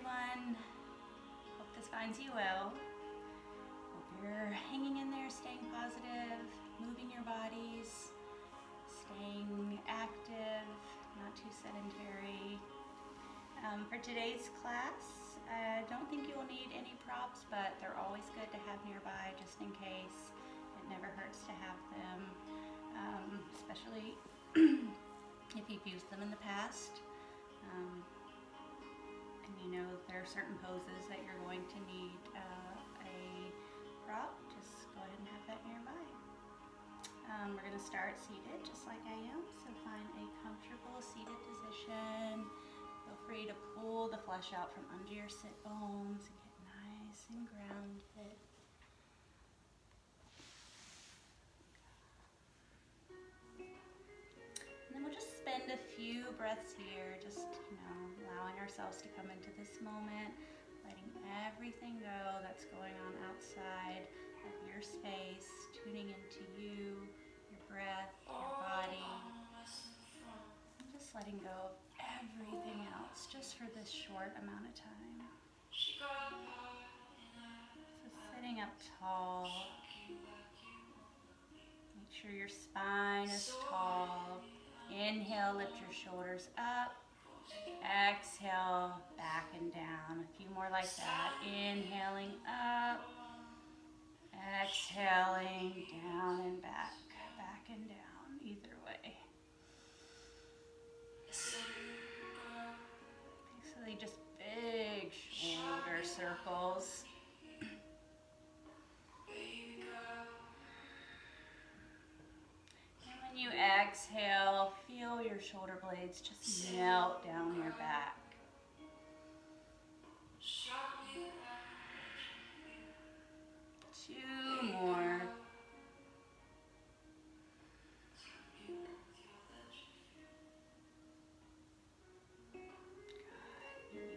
everyone. Hope this finds you well. Hope you're hanging in there, staying positive, moving your bodies, staying active, not too sedentary. For today's class, I don't think you will need any props, but they're always good to have nearby just in case. It never hurts to have them, especially if you've used them in the past. And you know there are certain poses that you're going to need a prop. Just go ahead and have that nearby. We're going to start seated just like I am, so find a comfortable seated position. Feel free to pull the flesh out from under your sit bones and get nice and grounded. And then we'll just spend a few breaths here, just, allowing ourselves to come into this moment, letting everything go that's going on outside of your space, tuning into you, your breath, your body, and just letting go of everything else just for this short amount of time. So sitting up tall, make sure your spine is tall. Inhale, lift your shoulders up. Exhale, back and down. A few more like that. Inhaling up. Exhaling down and back. Back and down, either way. Basically just big shoulder circles. And when you exhale, feel your shoulder blades just melt down your back. 2 more.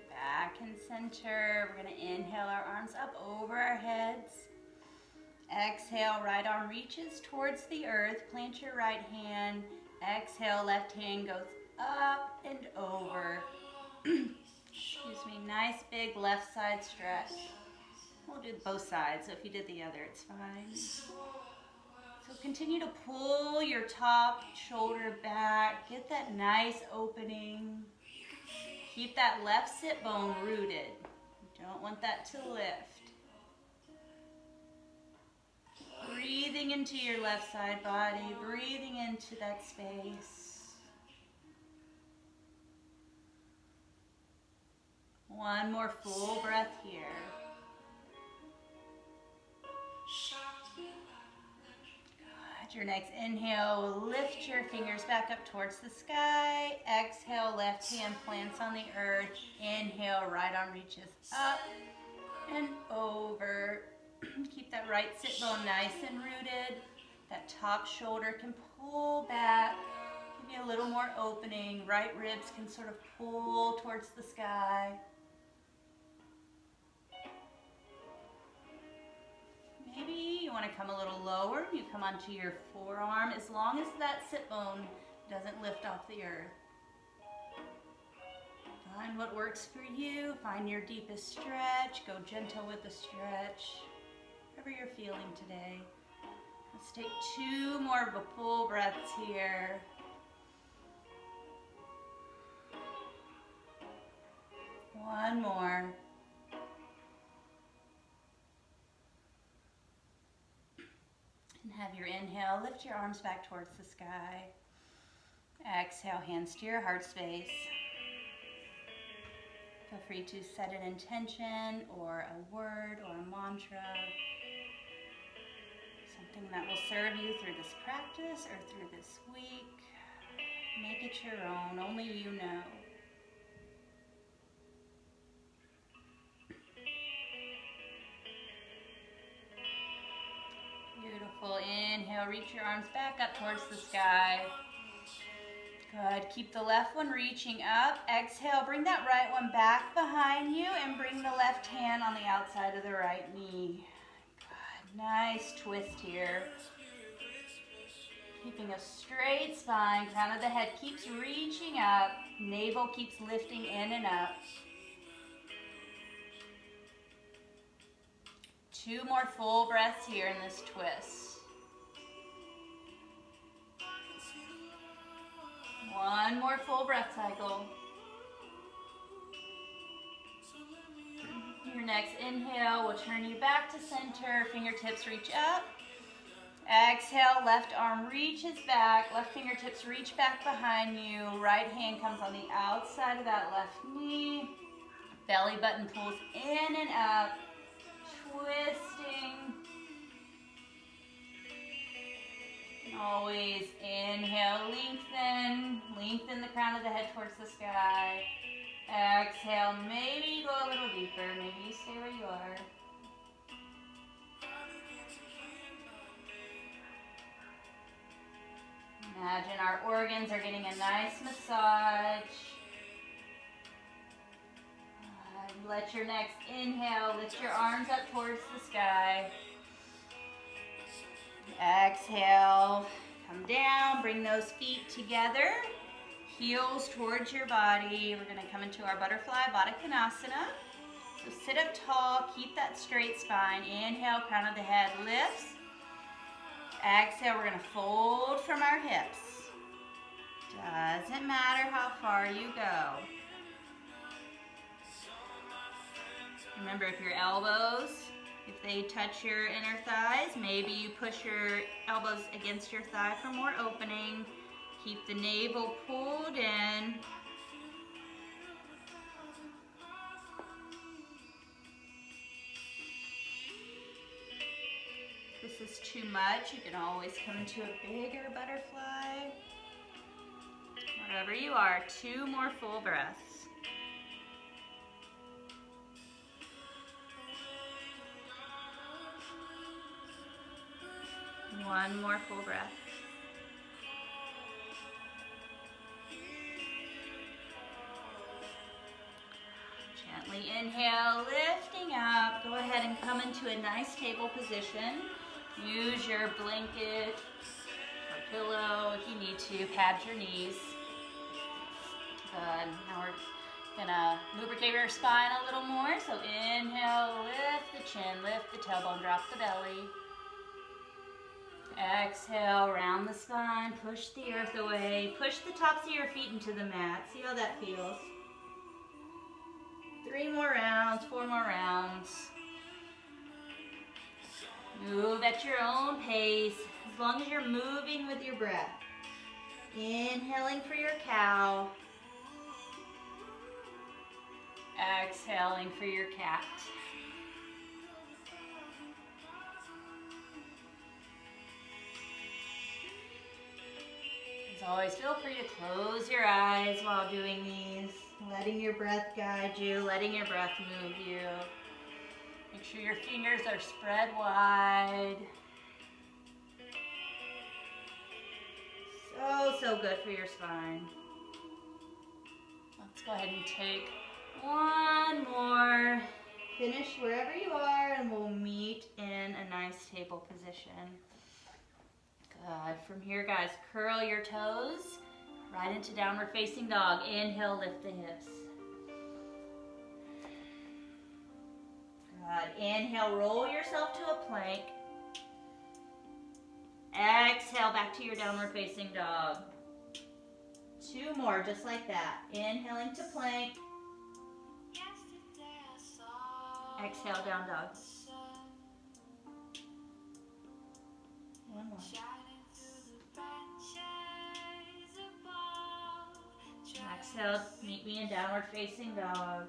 Back and center. We're going to inhale our arms up over our heads. Exhale, right arm reaches towards the earth. Plant your right hand. Exhale, left hand goes up and over. Excuse me. Nice big left side stretch. We'll do both sides, so if you did the other, it's fine. So continue to pull your top shoulder back. Get that nice opening. Keep that left sit bone rooted. You don't want that to lift. Breathing into your left side body, breathing into that space. One more full breath here. Good. Your next inhale, lift your fingers back up towards the sky. Exhale, left hand plants on the earth. Inhale, right arm reaches up and over. Keep that right sit bone nice and rooted. That top shoulder can pull back. Give you a little more opening. Right ribs can sort of pull towards the sky. Maybe you want to come a little lower. You come onto your forearm as long as that sit bone doesn't lift off the earth. Find what works for you. Find your deepest stretch. Go gentle with the stretch. Whatever you're feeling today. Let's take 2 more full breaths here. One more. And have your inhale, lift your arms back towards the sky. Exhale, hands to your heart space. Feel free to set an intention or a word or a mantra. Something that will serve you through this practice or through this week. Make it your own, only you know. Beautiful. Inhale, reach your arms back up towards the sky. Good. Keep the left one reaching up. Exhale, bring that right one back behind you and bring the left hand on the outside of the right knee. Good. Nice twist here. Keeping a straight spine. Crown of the head keeps reaching up. Navel keeps lifting in and up. 2 more full breaths here in this twist. 1 more full breath cycle. Your next inhale will turn you back to center. Fingertips reach up. Exhale, left arm reaches back. Left fingertips reach back behind you. Right hand comes on the outside of that left knee. Belly button pulls in and up. Twisting. And always inhale, lengthen. Lengthen the crown of the head towards the sky. Exhale, maybe you go a little deeper. Maybe you stay where you are. Imagine our organs are getting a nice massage. Let your next inhale lift your arms up towards the sky. Exhale, come down, bring those feet together. Heels towards your body. We're going to come into our butterfly Baddha Konasana. So sit up tall, keep that straight spine. Inhale, crown of the head lifts. Exhale, we're going to fold from our hips. Doesn't matter how far you go. Remember, if your elbows, if they touch your inner thighs, maybe you push your elbows against your thigh for more opening. Keep the navel pulled in. If this is too much, you can always come into a bigger butterfly. Wherever you are, 2 more full breaths. 1 more full breath. Gently inhale, lifting up. Go ahead and come into a nice table position. Use your blanket or pillow if you need to. Pad your knees. Good. Now we're gonna lubricate your spine a little more. So inhale, lift the chin, lift the tailbone, drop the belly. Exhale, round the spine, push the earth away. Push the tops of your feet into the mat. See how that feels. 3 more rounds, 4 more rounds. Move at your own pace, as long as you're moving with your breath. Inhaling for your cow. Exhaling for your cat. As always, feel free to close your eyes while doing these. Letting your breath guide you, letting your breath move you. Make sure your fingers are spread wide. So good for your spine. Let's go ahead and take 1 more. Finish wherever you are and we'll meet in a nice table position. Good. From here, guys, curl your toes right into downward facing dog. Inhale, lift the hips. Good. Inhale, roll yourself to a plank. Exhale, back to your downward facing dog. 2 more, just like that. Inhaling to plank. Exhale, down dog. 1 more. Exhale, meet me in downward facing dog.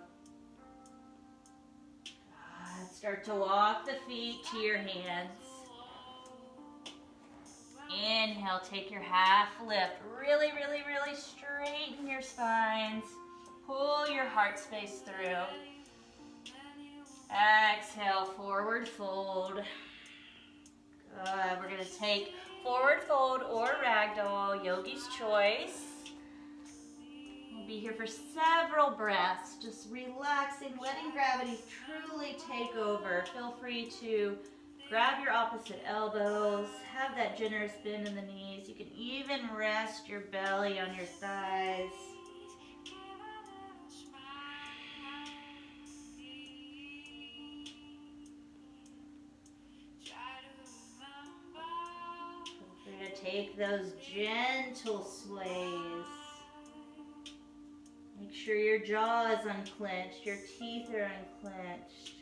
Good. Start to walk the feet to your hands. Inhale, take your half lift. Really, really, really straighten your spines. Pull your heart space through. Exhale, forward fold. Good. We're going to take forward fold or ragdoll, yogi's choice. We'll be here for several breaths, just relaxing, letting gravity truly take over. Feel free to grab your opposite elbows, have that generous bend in the knees. You can even rest your belly on your thighs. Take those gentle sways. Make sure your jaw is unclenched, your teeth are unclenched.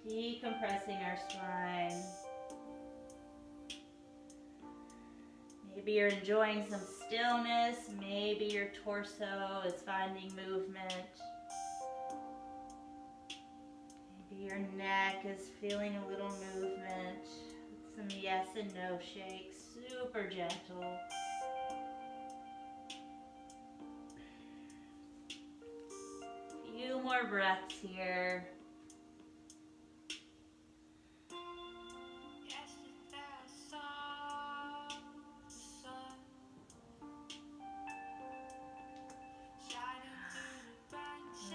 Decompressing our spine. Maybe you're enjoying some stillness. Maybe your torso is finding movement. Maybe your neck is feeling a little movement. Some yes and no shakes. Super gentle. Few more breaths here.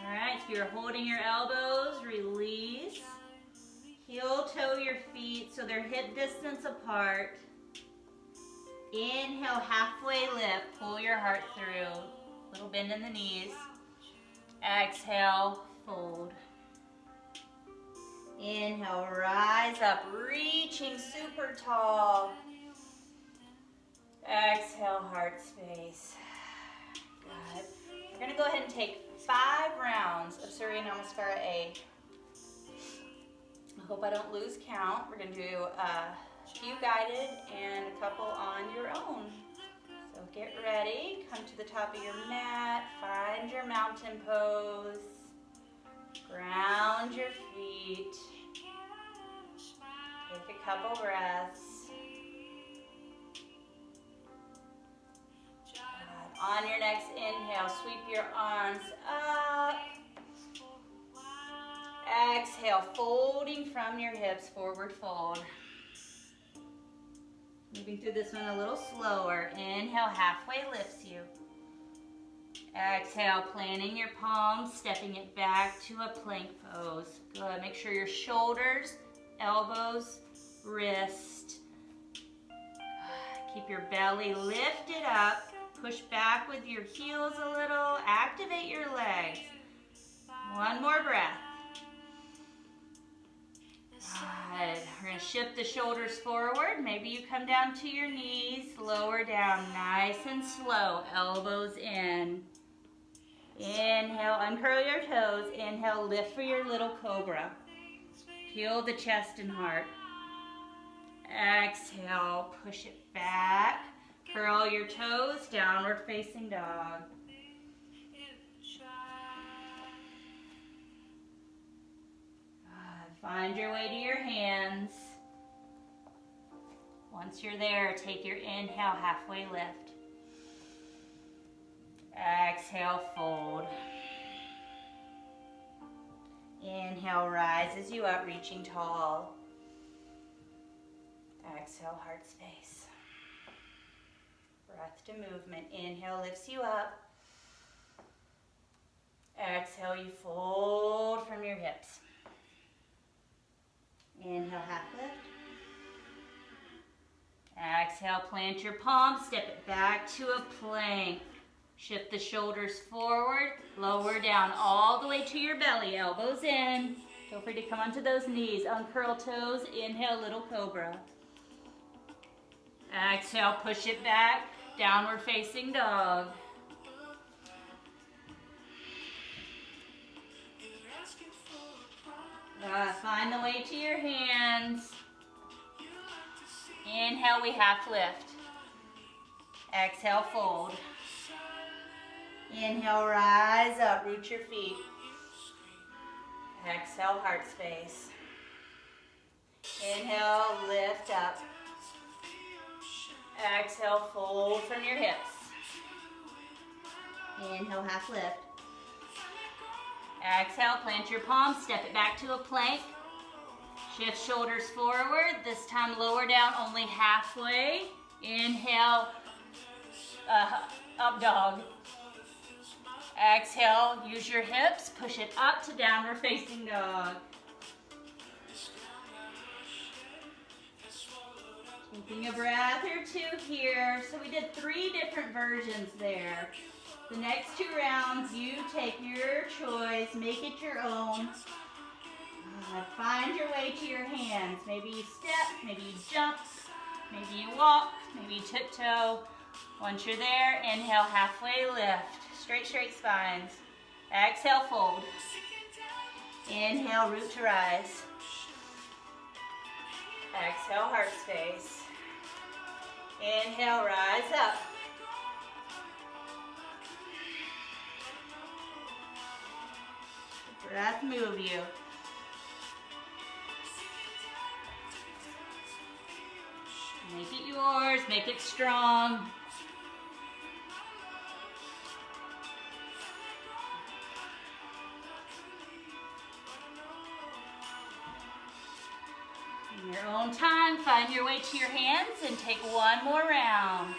Alright, if you're holding your elbows, release. Heel toe your feet so they're hip distance apart. Inhale, halfway lift. Pull your heart through. Little bend in the knees. Exhale, fold. Inhale, rise up, reaching super tall. Exhale, heart space. Good. We're going to go ahead and take 5 rounds of Surya Namaskara A. I hope I don't lose count. We're going to do a few guided and a couple on your own. So get ready. Come to the top of your mat. Find your mountain pose. Ground your feet. Take a couple breaths. Good. On your next inhale, sweep your arms up. Exhale, folding from your hips, forward fold. Moving through this one a little slower. Inhale, halfway lifts you. Exhale, planting your palms, stepping it back to a plank pose. Good. Make sure your shoulders, elbows, wrist. Keep your belly lifted up. Push back with your heels a little. Activate your legs. One more breath. Good. We're going to shift the shoulders forward. Maybe you come down to your knees, lower down, nice and slow, elbows in. Inhale, uncurl your toes. Inhale, lift for your little cobra. Peel the chest and heart. Exhale, push it back. Curl your toes, downward facing dog. Find your way to your hands. Once you're there, take your inhale, halfway lift. Exhale, fold. Inhale, rises you up, reaching tall. Exhale, heart space. Breath to movement. Inhale, lifts you up. Exhale, you fold from your hips. Inhale, half lift. Exhale, plant your palms, step it back to a plank. Shift the shoulders forward, lower down all the way to your belly, elbows in. Feel free to come onto those knees, uncurl toes, inhale, little cobra. Exhale, push it back, downward facing dog. Find the way to your hands. Inhale, we half lift. Exhale, fold. Inhale, rise up, root your feet. Exhale, heart space. Inhale, lift up. Exhale, fold from your hips. Inhale, half lift. Exhale, plant your palms, step it back to a plank. Shift shoulders forward, this time lower down only halfway. Inhale, up dog. Exhale, use your hips, push it up to downward facing dog. Taking a breath or two here. So we did 3 different versions there. The next 2 rounds, you take your choice, make it your own. Good. Find your way to your hands. Maybe you step, maybe you jump, maybe you walk, maybe you tiptoe. Once you're there, inhale, halfway lift. Straight, straight spines. Exhale, fold. Inhale, root to rise. Exhale, heart space. Inhale, rise up. Breath move you. Make it yours, make it strong. In your own time, find your way to your hands and take one more round.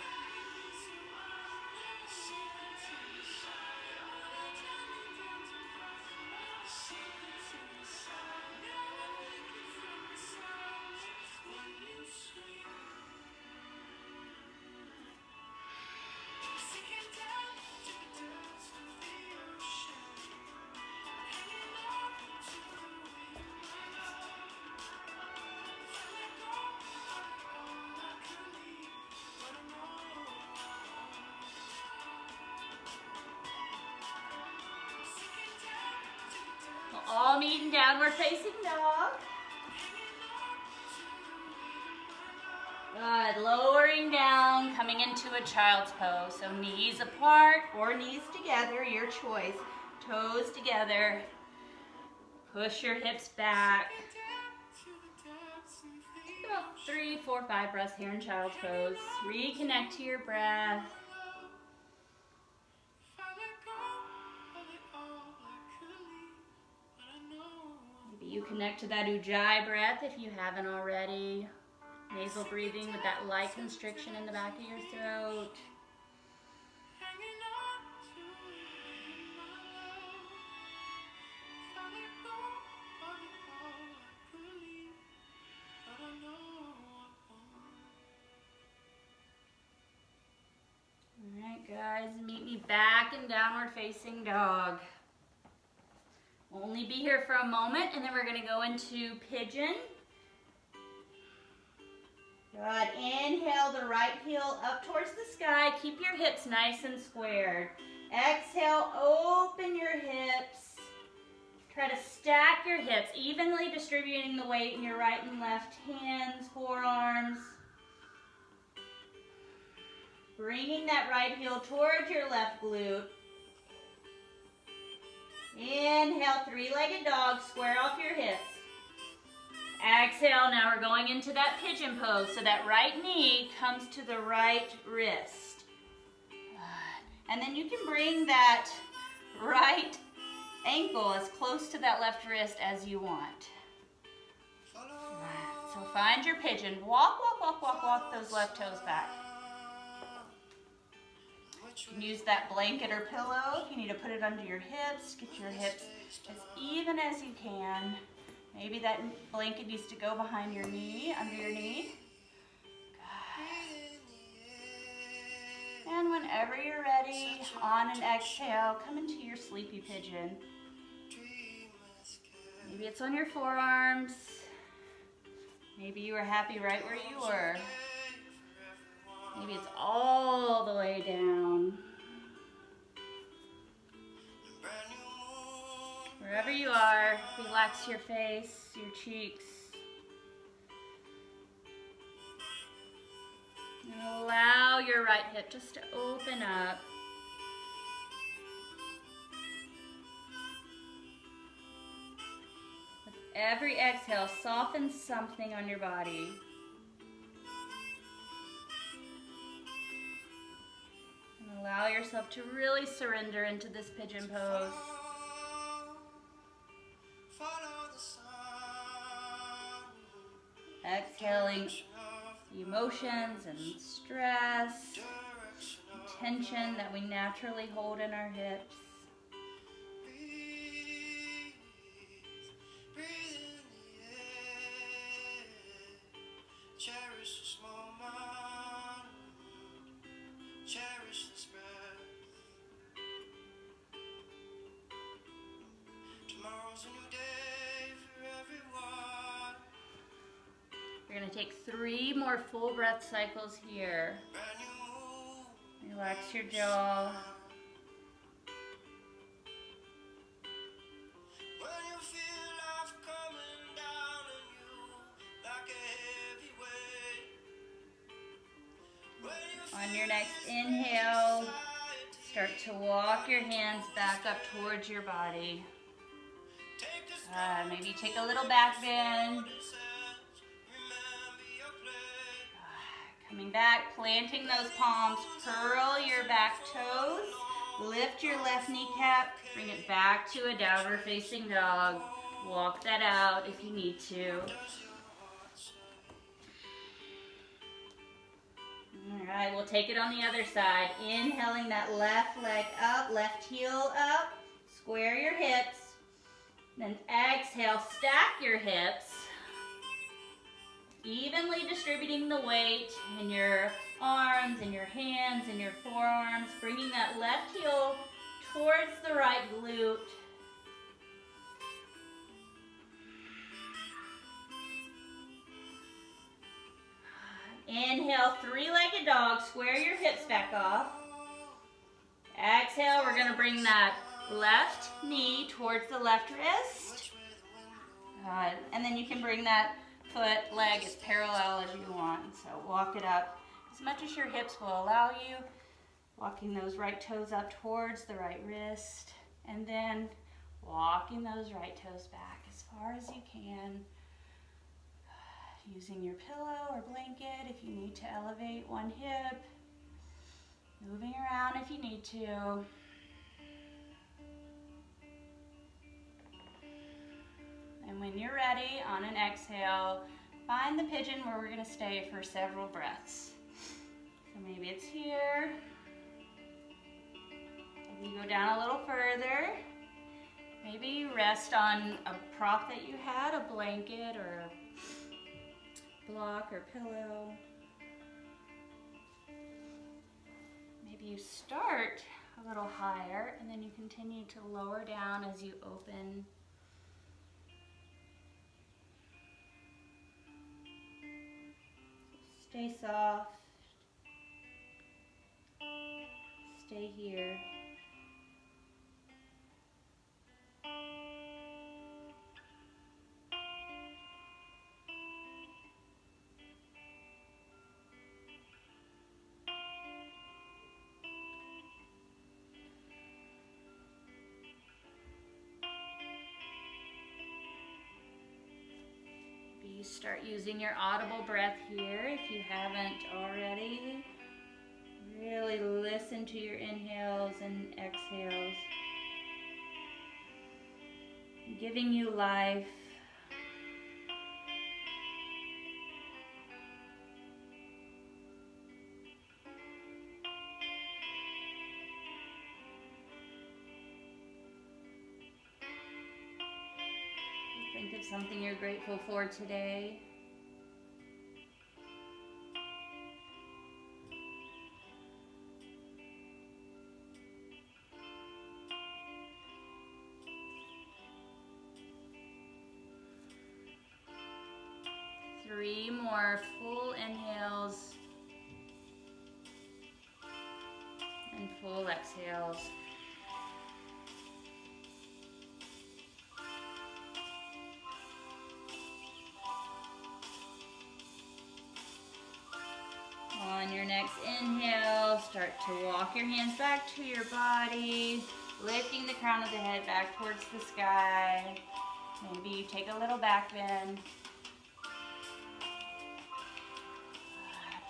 All meet in downward facing dog. Good, lowering down, coming into a child's pose. So knees apart or knees together, your choice. Toes together. Push your hips back. About 3, 4, 5 breaths here in child's pose. Reconnect to your breath. You connect to that Ujjayi breath if you haven't already. Nasal breathing with that light constriction in the back of your throat. All right, guys, meet me back in downward facing dog. Only be here for a moment, and then we're going to go into pigeon. Good. Inhale the right heel up towards the sky. Keep your hips nice and squared. Exhale, open your hips. Try to stack your hips, evenly distributing the weight in your right and left hands, forearms. Bringing that right heel towards your left glute. Inhale, three-legged dog, square off your hips. Exhale, now we're going into that pigeon pose. So that right knee comes to the right wrist. Good. And then you can bring that right ankle as close to that left wrist as you want. Good. So find your pigeon. Walk, walk, walk, walk, walk those left toes back. You can use that blanket or pillow if you need to put it under your hips. Get your hips as even as you can. Maybe that blanket needs to go behind your knee, under your knee. Good. And whenever you're ready, on an exhale, come into your sleepy pigeon. Maybe it's on your forearms. Maybe you were happy right where you were. Maybe it's all the way down. Wherever you are, relax your face, your cheeks. And allow your right hip just to open up. With every exhale, soften something on your body. Allow yourself to really surrender into this pigeon pose. Exhaling emotions and stress, and tension that we naturally hold in our hips. to take 3 more full breath cycles here. Relax your jaw. On your next inhale, start to walk your hands back up towards your body. Maybe take a little back bend. Coming back, planting those palms, curl your back toes, lift your left kneecap, bring it back to a downward facing dog. Walk that out if you need to. All right, we'll take it on the other side. Inhaling that left leg up, left heel up, square your hips. Then exhale, stack your hips, evenly distributing the weight in your arms and your hands and your forearms, bringing that left heel towards the right glute. Inhale, 3-legged dog, square your hips back off. Exhale, we're gonna bring that left knee towards the left wrist. And then you can bring that leg as parallel as you want. So walk it up as much as your hips will allow you. Walking those right toes up towards the right wrist. And then walking those right toes back as far as you can. Using your pillow or blanket if you need to elevate one hip. Moving around if you need to. And when you're ready, on an exhale, find the pigeon where we're going to stay for several breaths. So maybe it's here. Maybe you go down a little further. Maybe you rest on a prop that you had, a blanket or a block or pillow. Maybe you start a little higher and then you continue to lower down as you open. Stay soft. Stay here. You start using your audible breath here if you haven't already. Really listen to your inhales and exhales, giving you life. Think of something you're grateful for today. Three more full inhales and full exhales. On your next inhale, start to walk your hands back to your body, lifting the crown of the head back towards the sky. Maybe you take a little back bend.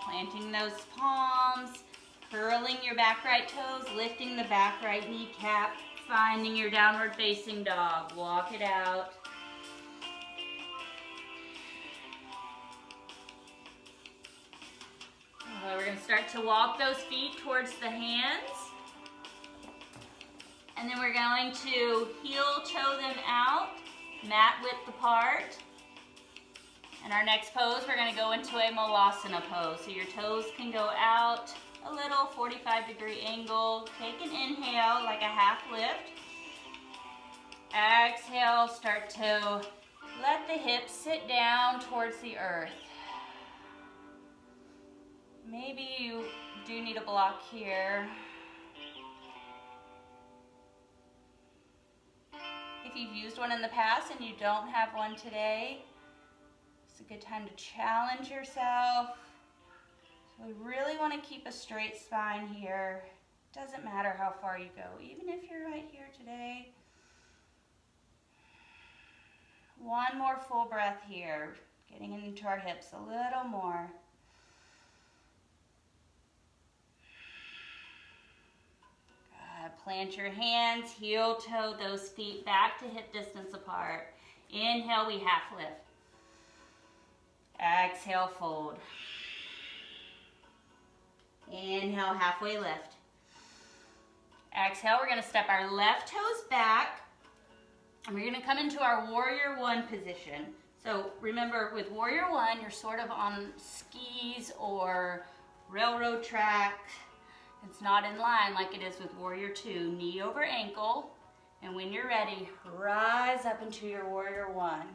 Planting those palms, curling your back right toes, lifting the back right kneecap, finding your downward facing dog. Walk it out. We're going to start to walk those feet towards the hands. And then we're going to heel toe them out, mat width apart. And our next pose, we're going to go into a Malasana pose. So your toes can go out a little, 45-degree angle. Take an inhale, like a half lift. Exhale, start to let the hips sit down towards the earth. Maybe you do need a block here. If you've used one in the past and you don't have one today, it's a good time to challenge yourself. So we really want to keep a straight spine here. Doesn't matter how far you go, even if you're right here today. One more full breath here, getting into our hips a little more. Good. Plant your hands, heel toe those feet back to hip distance apart. Inhale, we half lift. Exhale, fold. Inhale, halfway lift. Exhale, we're going to step our left toes back, and we're going to come into our warrior one position. So remember, with warrior one, you're sort of on skis or railroad track. It's not in line like it is with warrior two. Knee over ankle, and when you're ready, rise up into your warrior one.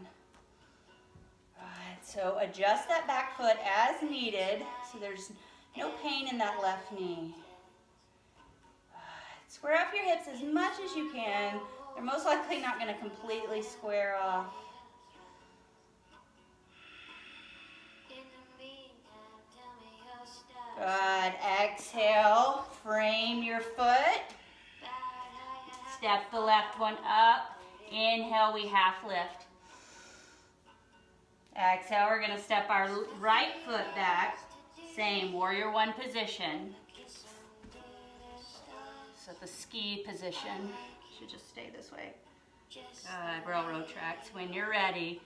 Right, so adjust that back foot as needed, so there's no pain in that left knee. Square up your hips as much as you can. They're most likely not going to completely square off. Good. Exhale. Frame your foot. Step the left one up. Inhale, we half lift. Exhale, we're going to step our right foot back. Same, warrior one position. So the ski position should just stay this way. Good, railroad tracks. When you're ready,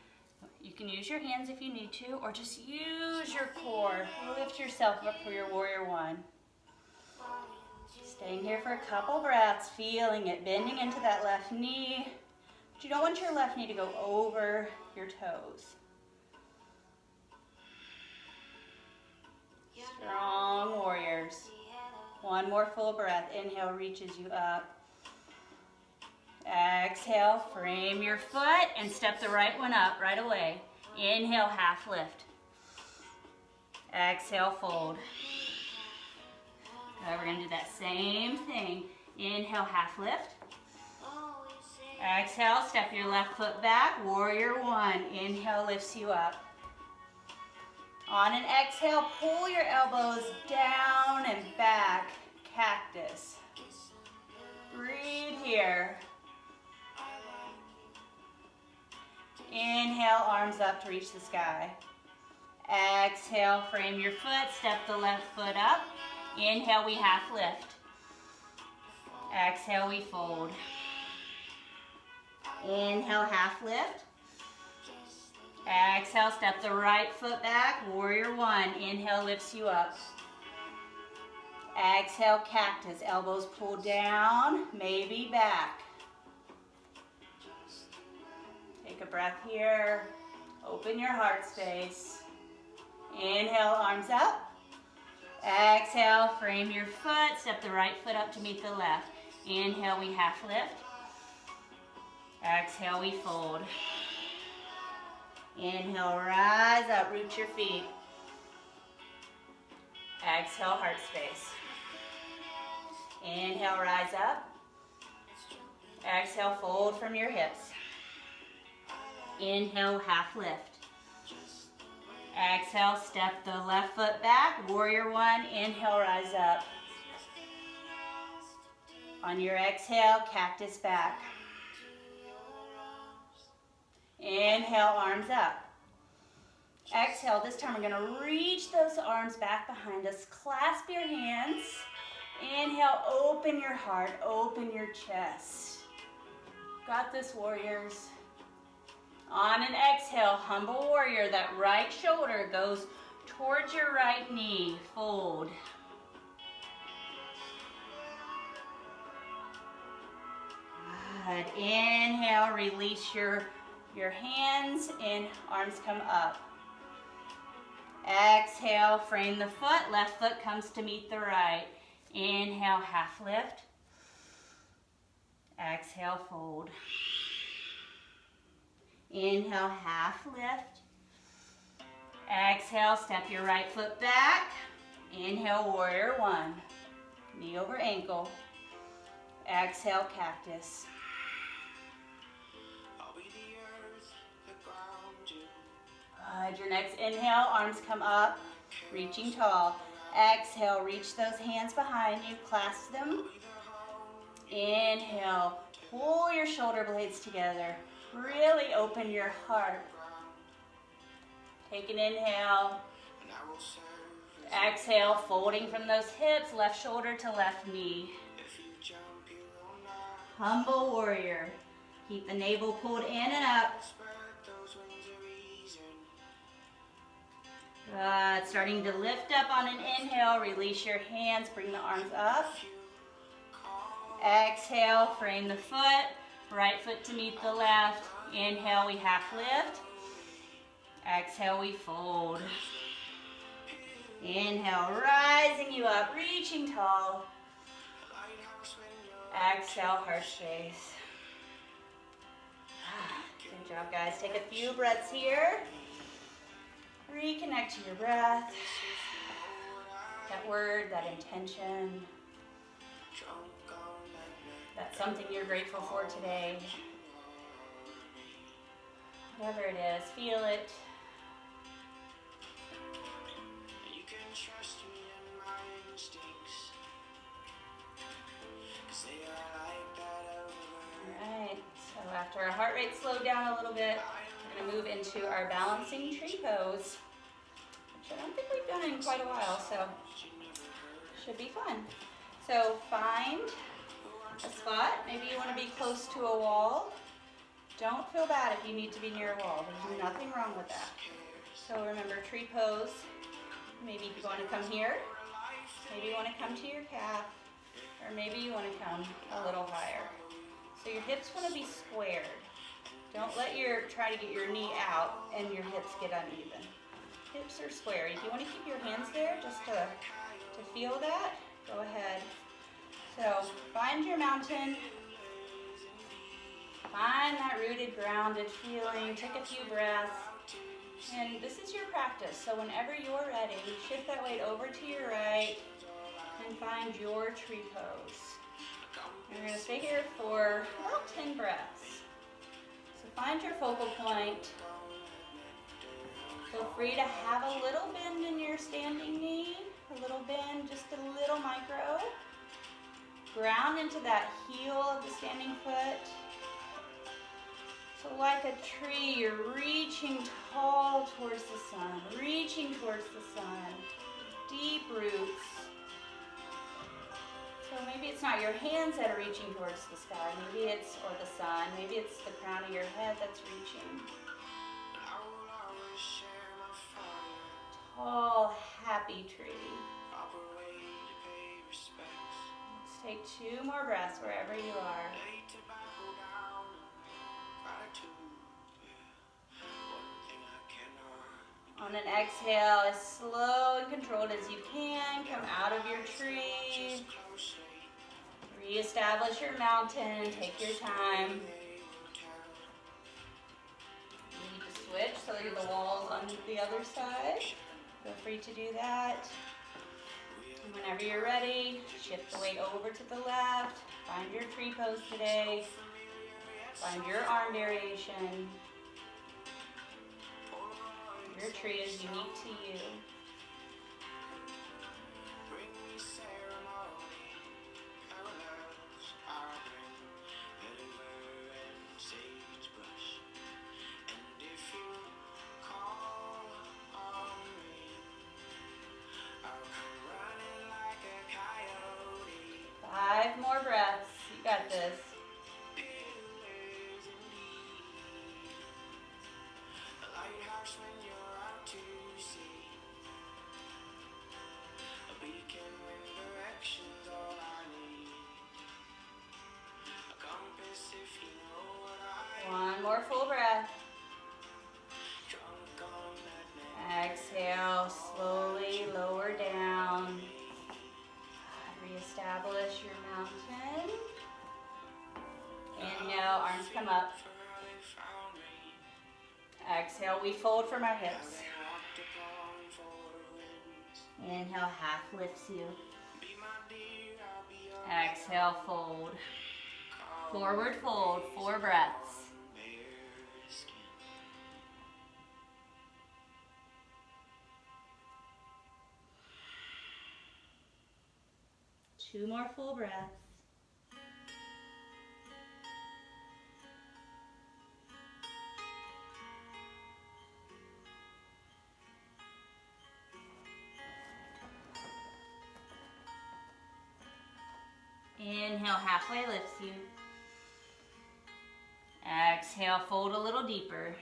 you can use your hands if you need to, or just use your core. Lift yourself up for your warrior one. Staying here for a couple breaths, feeling it, bending into that left knee. But you don't want your left knee to go over your toes. Strong warriors. One more full breath. Inhale, reaches you up. Exhale, frame your foot and step the right one up right away. Inhale, half lift. Exhale, fold. Okay, we're going to do that same thing. Inhale, half lift. Exhale, step your left foot back. Warrior one. Inhale, lifts you up. On an exhale, pull your elbows down and back, cactus. Breathe here. Inhale, arms up to reach the sky. Exhale, frame your foot, step the left foot up. Inhale, we half lift. Exhale, we fold. Inhale, half lift. Exhale, step the right foot back, warrior one. Inhale, lifts you up. Exhale, cactus, elbows pull down, maybe back. Take a breath here. Open your heart space. Inhale, arms up. Exhale, frame your foot, step the right foot up to meet the left. Inhale, we half lift. Exhale, we fold. Inhale, rise up, root your feet. Exhale, heart space. Inhale, rise up. Exhale, fold from your hips. Inhale, half lift. Exhale, step the left foot back, warrior one. Inhale, rise up. On your exhale, cactus back. Inhale, arms up. Exhale, this time we're going to reach those arms back behind us. Clasp your hands. Inhale, open your heart, open your chest. Got this, warriors. On an exhale, humble warrior, that right shoulder goes towards your right knee. Fold. Good. Inhale, release your hands and arms come up. Exhale, frame the foot. Left foot comes to meet the right. Inhale, half lift. Exhale, fold. Inhale, half lift. Exhale, step your right foot back. Inhale, warrior one. Knee over ankle. Exhale, cactus. Your next inhale, arms come up, reaching tall. Exhale, reach those hands behind you, clasp them. Inhale, pull your shoulder blades together. Really open your heart. Take an inhale. Exhale, folding from those hips, left shoulder to left knee. Humble warrior. Keep the navel pulled in and up. Good. Starting to lift up on an inhale. Release your hands. Bring the arms up. Exhale. Frame the foot. Right foot to meet the left. Inhale, we half lift. Exhale, we fold. Inhale, rising you up, reaching tall. Exhale, heart space. Good job, guys. Take a few breaths here. Reconnect to your breath. That word, that intention. That's something you're grateful for today. Whatever it is, feel it. Alright, so after our heart rate slowed down a little bit, we're going to move into our balancing tree pose, which I don't think we've done in quite a while, so should be fun. So find a spot. Maybe you want to be close to a wall. Don't feel bad if you need to be near a wall. There's nothing wrong with that. So remember, tree pose. Maybe you want to come here. Maybe you want to come to your calf. Or maybe you want to come a little higher. So your hips want to be squared. Don't try to get your knee out and your hips get uneven. Hips are square. If you want to keep your hands there just to feel that, go ahead. So find your mountain. Find that rooted, grounded feeling. Take a few breaths. And this is your practice. So whenever you're ready, shift that weight over to your right and find your tree pose. And we're going to stay here for about 10 breaths. So find your focal point. Feel free to have a little bend in your standing knee. A little bend, just a little micro. Ground into that heel of the standing foot. So like a tree, you're reaching tall towards the sun, reaching towards the sun. Deep roots. So maybe it's not your hands that are reaching towards the sky, maybe it's, or the sun, maybe it's the crown of your head that's reaching. Tall, happy tree. Let's take 2 more breaths wherever you are. On an exhale, as slow and controlled as you can, come out of your tree. Reestablish your mountain. Take your time. You need to switch so that the wall's on the other side. Feel free to do that. And whenever you're ready, shift the weight over to the left. Find your tree pose today. Find your arm variation. Your tree is unique to you. Five more breaths. You got this. One more full breath. Exhale, slowly lower down. Reestablish your mountain. Inhale, arms come up. Exhale, we fold from our hips. Inhale, half lifts you. Exhale, fold. Forward fold, 4 breaths. Two more full breaths. Inhale, halfway lifts you. Exhale, fold a little deeper.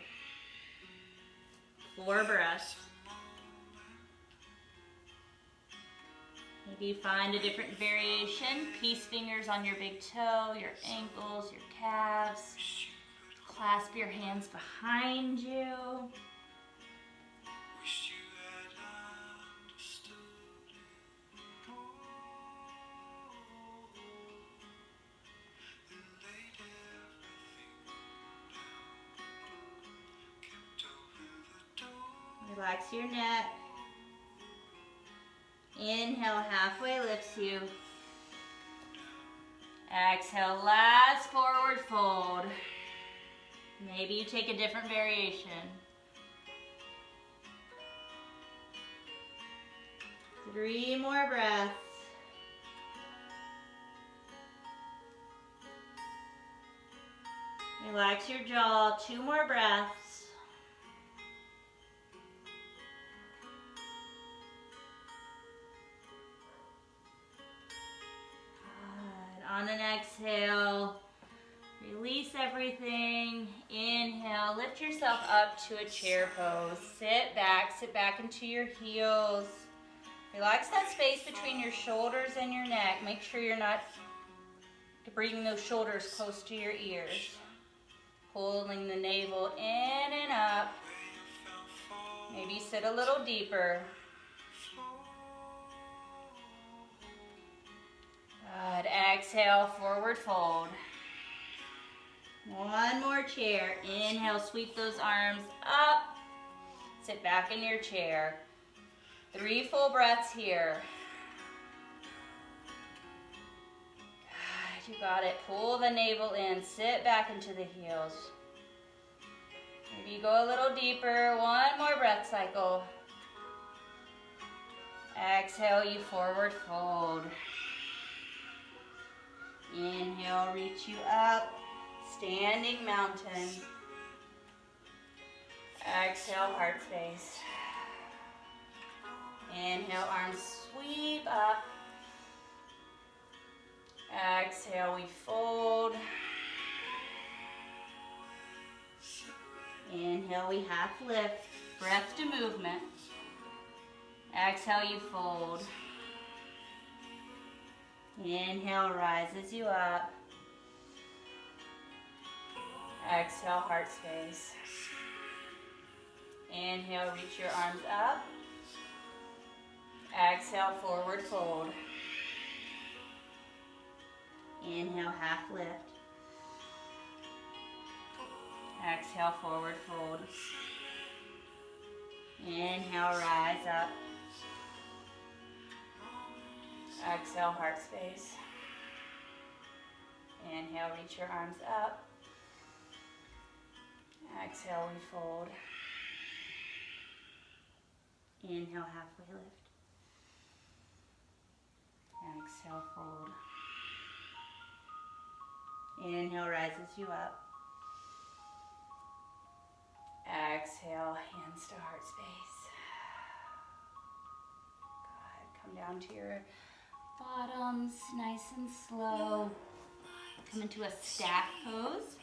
4 breaths. Maybe find a different variation. Peace fingers on your big toe, your ankles, your calves. Clasp your hands behind you. Relax your neck. Inhale, halfway lifts you. Exhale, last forward fold. Maybe you take a different variation. 3 more breaths. Relax your jaw, 2 more breaths. On an exhale, release everything. Inhale, lift yourself up to a chair pose. Sit back into your heels. Relax that space between your shoulders and your neck. Make sure you're not bringing those shoulders close to your ears. Pulling the navel in and up. Maybe sit a little deeper. Good. Exhale, forward fold. 1 more chair. Inhale, sweep those arms up. Sit back in your chair. 3 full breaths here. Good. You got it. Pull the navel in. Sit back into the heels. Maybe you go a little deeper. 1 more breath cycle. Exhale, you forward fold. Inhale, reach you up, standing mountain. Exhale, heart space. Inhale, arms sweep up. Exhale, we fold. Inhale, we half lift, breath to movement. Exhale, you fold. Inhale, rises you up. Exhale, heart space. Inhale, reach your arms up. Exhale, forward fold. Inhale, half lift. Exhale, forward fold. Inhale, rise up. Exhale, heart space. Inhale, reach your arms up. Exhale, we fold. Inhale, halfway lift. Exhale, fold. Inhale, rises you up. Exhale, hands to heart space. Good. Come down to your bottoms, nice and slow. Come into a staff pose.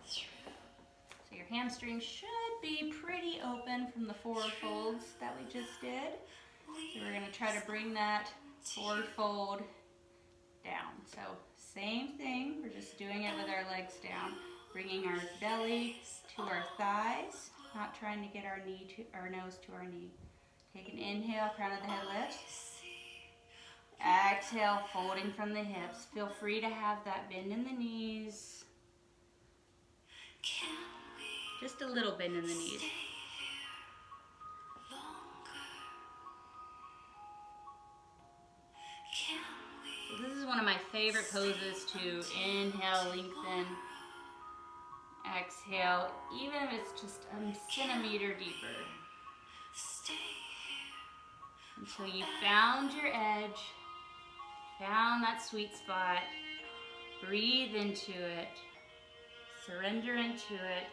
So your hamstrings should be pretty open from the forward folds that we just did. So we're going to try to bring that forward fold down. So same thing, we're just doing it with our legs down. Bringing our belly to our thighs, not trying to get our nose to our knee. Take an inhale, crown of the head lifts. Exhale, folding from the hips. Feel free to have that bend in the knees. Just a little bend in the knees. one of my favorite poses to inhale, lengthen. Exhale, even if it's just a centimeter deeper. Until you found your edge, found that sweet spot. Breathe into it, surrender into it,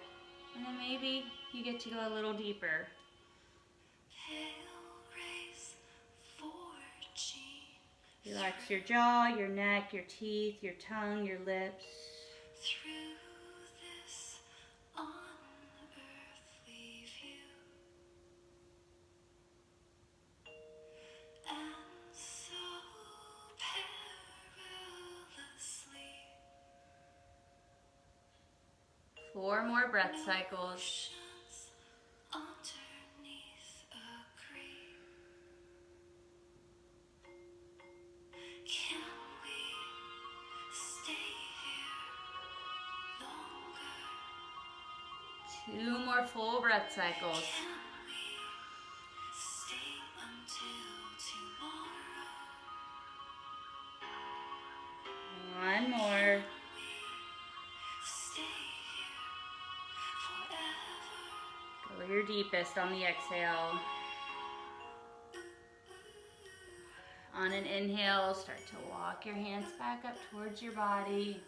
and then maybe you get to go a little deeper. Relax your jaw, your neck, your teeth, your tongue, your lips. Four more breath cycles. Two more full breath cycles. One more. Go your deepest on the exhale. On an inhale, start to walk your hands back up towards your body.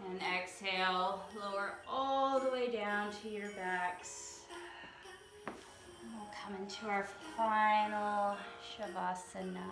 And exhale, lower all the way down to your backs. And we'll come into our final Shavasana.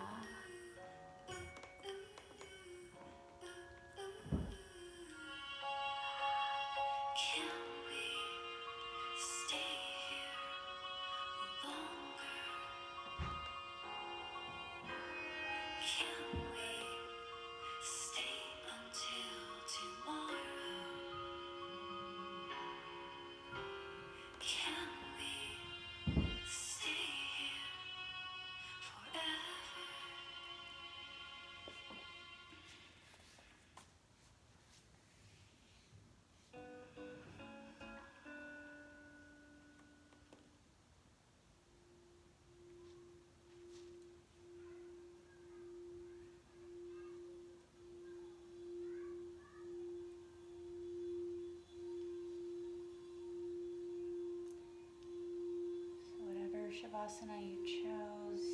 Shavasana you chose,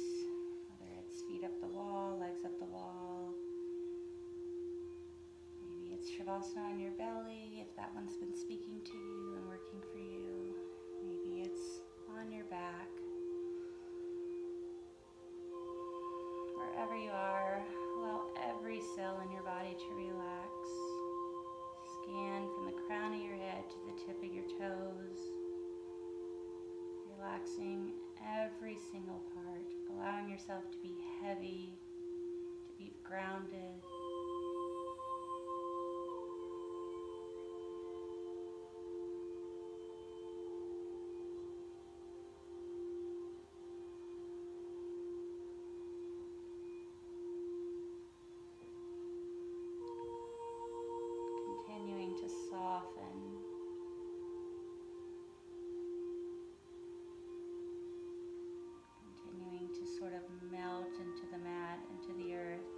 whether it's feet up the wall, legs up the wall. Maybe it's Shavasana on your belly if that one's been speaking to you and working for you. Maybe it's on your back. Wherever you are, allow every cell in your body to relax. Scan from the crown of your head to the tip of your toes. Relaxing every single part, allowing yourself to be heavy, to be grounded. Continuing to soften. Sort of melt into the mat, into the earth.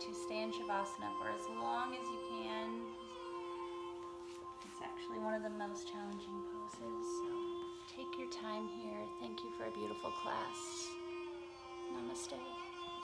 to stay in Shavasana for as long as you can. It's actually one of the most challenging poses, so take your time here. Thank you for a beautiful class. Namaste.